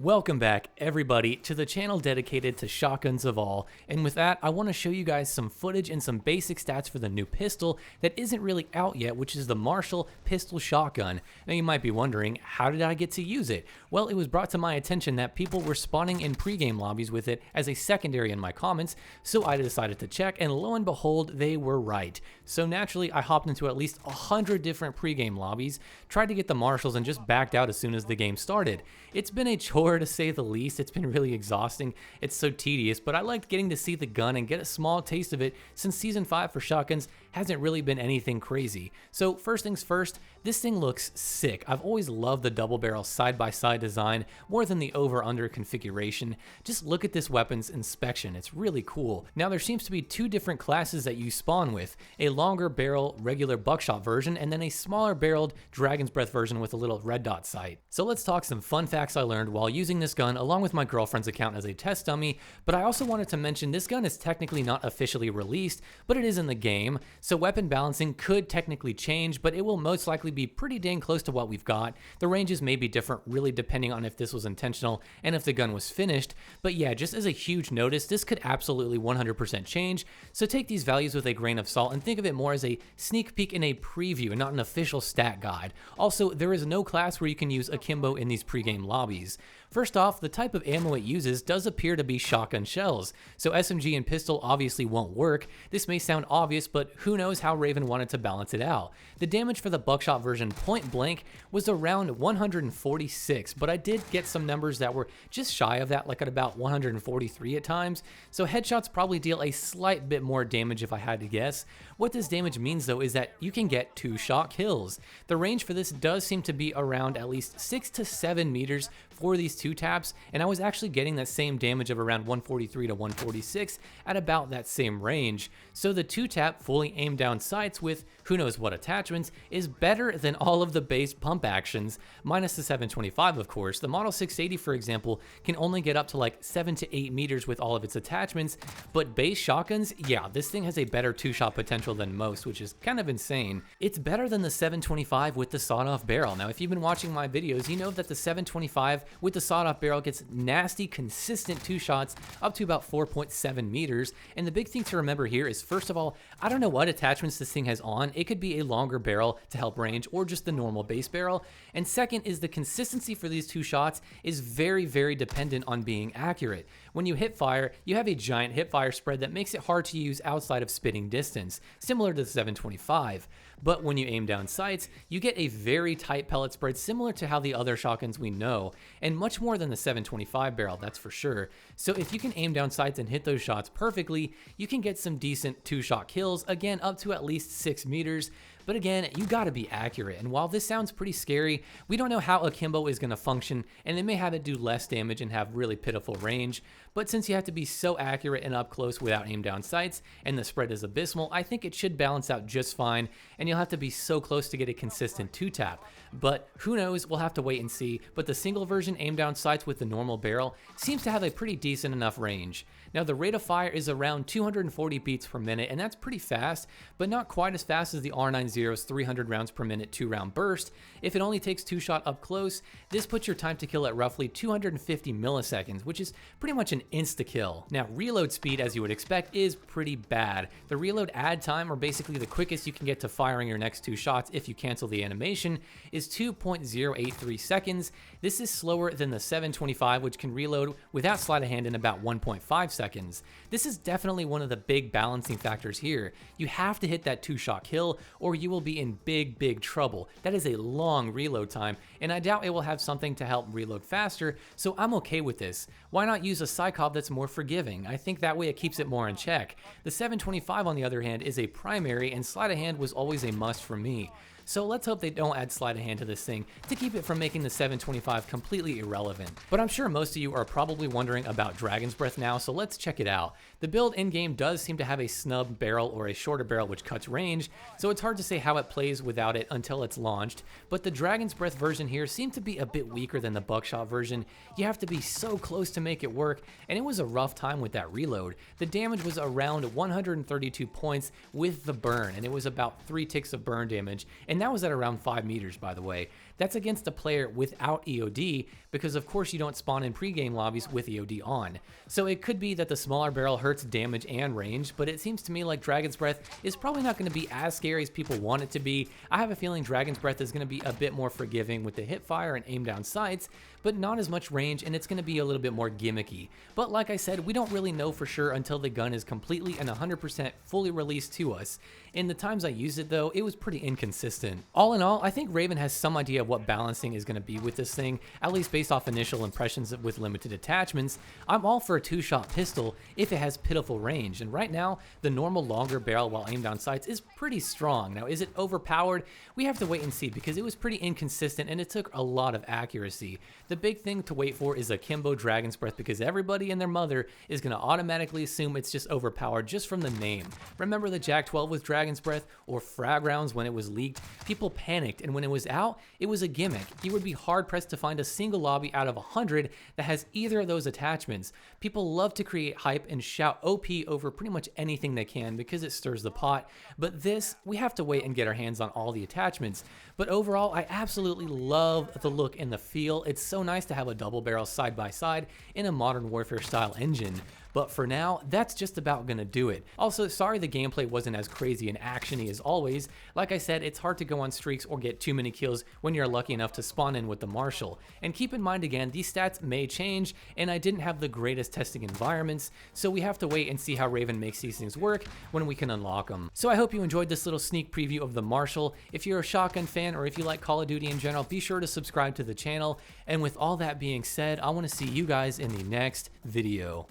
Welcome back, everybody, to the channel dedicated to shotguns of all, and with that, I want to show you guys some footage and some basic stats for the new pistol that isn't really out yet, which is the Marshal pistol shotgun. Now you might be wondering, how did I get to use it? Well, it was brought to my attention that people were spawning in pregame lobbies with it as a secondary in my comments, so I decided to check, and lo and behold, they were right. So naturally, I hopped into at least 100 different pregame lobbies, tried to get the Marshals, and just backed out as soon as the game started. It's been a chore to say the least. It's been really exhausting. It's so tedious, but I liked getting to see the gun and get a small taste of it since Season 5 for shotguns hasn't really been anything crazy. So first things first, this thing looks sick. I've always loved the double barrel side-by-side design more than the over-under configuration. Just look at this weapon's inspection. It's really cool. Now there seems to be two different classes that you spawn with, a longer barrel regular buckshot version and then a smaller barreled dragon's breath version with a little red dot sight. So let's talk some fun facts I learned while using this gun along with my girlfriend's account as a test dummy, but I also wanted to mention this gun is technically not officially released, but it is in the game, so weapon balancing could technically change, but it will most likely be pretty dang close to what we've got. The ranges may be different really depending on if this was intentional and if the gun was finished, but yeah, just as a huge notice, this could absolutely 100% change, so take these values with a grain of salt and think of it more as a sneak peek and a preview and not an official stat guide. Also, there is no class where you can use akimbo in these pregame lobbies. First off, the type of ammo it uses does appear to be shotgun shells, so SMG and pistol obviously won't work. This may sound obvious, but who knows how Raven wanted to balance it out. The damage for the buckshot version point blank was around 146, but I did get some numbers that were just shy of that, like at about 143 at times, so headshots probably deal a slight bit more damage if I had to guess. What this damage means though is that you can get 2-shot kills. The range for this does seem to be around at least 6 to 7 meters for these 2 taps, and I was actually getting that same damage of around 143 to 146 at about that same range. So the 2-tap fully aimed down sights with who knows what attachments is better than all of the base pump actions, minus the 725 of course. The Model 680 for example can only get up to like 7 to 8 meters with all of its attachments, but base shotguns, yeah, this thing has a better 2-shot potential than most, which is kind of insane. It's better than the 725 with the sawed-off barrel. Now if you've been watching my videos, you know that the 725 with the sawed-off barrel gets nasty consistent 2 shots up to about 4.7 meters, and the big thing to remember here is first of all, I don't know what attachments this thing has on. It could be a longer barrel to help range or just the normal base barrel, and second is the consistency for these 2 shots is very dependent on being accurate. When you hip fire, you have a giant hip fire spread that makes it hard to use outside of spitting distance, similar to the 725. But when you aim down sights, you get a very tight pellet spread similar to how the other shotguns we know, and much more than the 725 barrel, that's for sure. So if you can aim down sights and hit those shots perfectly, you can get some decent 2-shot kills, again up to at least 6 meters. But again, you gotta be accurate, and while this sounds pretty scary, we don't know how akimbo is gonna function, and they may have it do less damage and have really pitiful range, but since you have to be so accurate and up close without aim down sights, and the spread is abysmal, I think it should balance out just fine, and you'll have to be so close to get a consistent 2-tap. But who knows, we'll have to wait and see, but the single version aim down sights with the normal barrel seems to have a pretty decent enough range. Now the rate of fire is around 240 beats per minute, and that's pretty fast, but not quite as fast as the R90's 300 rounds per minute 2-round burst. If it only takes 2-shot up close, this puts your time to kill at roughly 250 milliseconds, which is pretty much an insta-kill. Now reload speed, as you would expect, is pretty bad. The reload add time, or basically the quickest you can get to firing your next 2 shots if you cancel the animation, is 2.083 seconds. This is slower than the 725, which can reload without sleight of hand in about 1.5 seconds. This is definitely one of the big balancing factors here. You have to hit that 2-shot kill or you will be in big trouble. That is a long reload time, and I doubt it will have something to help reload faster, so I'm okay with this. Why not use a Cycop that's more forgiving? I think that way it keeps it more in check. The 725 on the other hand is a primary, and sleight of hand was always a must for me. So let's hope they don't add sleight of hand to this thing to keep it from making the 725 completely irrelevant. But I'm sure most of you are probably wondering about Dragon's Breath now, so let's check it out. The build in-game does seem to have a snub barrel or a shorter barrel which cuts range, so it's hard to say how it plays without it until it's launched, but the Dragon's Breath version here seemed to be a bit weaker than the buckshot version. You have to be so close to make it work, and it was a rough time with that reload. The damage was around 132 points with the burn, and it was about 3 ticks of burn damage, and that was at around 5 meters by the way. that's against a player without EOD, because of course you don't spawn in pregame lobbies with EOD on. So it could be that the smaller barrel hurts damage and range, but it seems to me like Dragon's Breath is probably not going to be as scary as people want it to be. I have a feeling Dragon's Breath is going to be a bit more forgiving with the hip fire and aim down sights, but not as much range, and it's going to be a little bit more gimmicky. But like I said, we don't really know for sure until the gun is completely and 100% fully released to us. In the times I used it though, it was pretty inconsistent. All in all, I think Raven has some idea of what balancing is going to be with this thing, at least based off initial impressions with limited attachments. I'm all for a 2-shot pistol if it has pitiful range, and right now, the normal longer barrel while aimed down sights is pretty strong. Now, is it overpowered? We have to wait and see, because it was pretty inconsistent and it took a lot of accuracy. The big thing to wait for is Akimbo Dragon's Breath, because everybody and their mother is going to automatically assume it's just overpowered just from the name. Remember the Jack 12 with Dragon's Breath, or Frag Rounds when it was leaked? People panicked, and when it was out, it was a gimmick. You would be hard pressed to find a single lobby out of 100 that has either of those attachments. People love to create hype and shout OP over pretty much anything they can because it stirs the pot, but this, we have to wait and get our hands on all the attachments. But overall, I absolutely love the look and the feel. It's so nice to have a double barrel side by side in a Modern Warfare style engine. But for now, that's just about gonna do it. Also, sorry the gameplay wasn't as crazy and actiony as always. Like I said, it's hard to go on streaks or get too many kills when you're lucky enough to spawn in with the Marshal. And keep in mind again, these stats may change, and I didn't have the greatest testing environments, so we have to wait and see how Raven makes these things work when we can unlock them. So I hope you enjoyed this little sneak preview of the Marshal. If you're a shotgun fan or if you like Call of Duty in general, be sure to subscribe to the channel. And with all that being said, I wanna see you guys in the next video.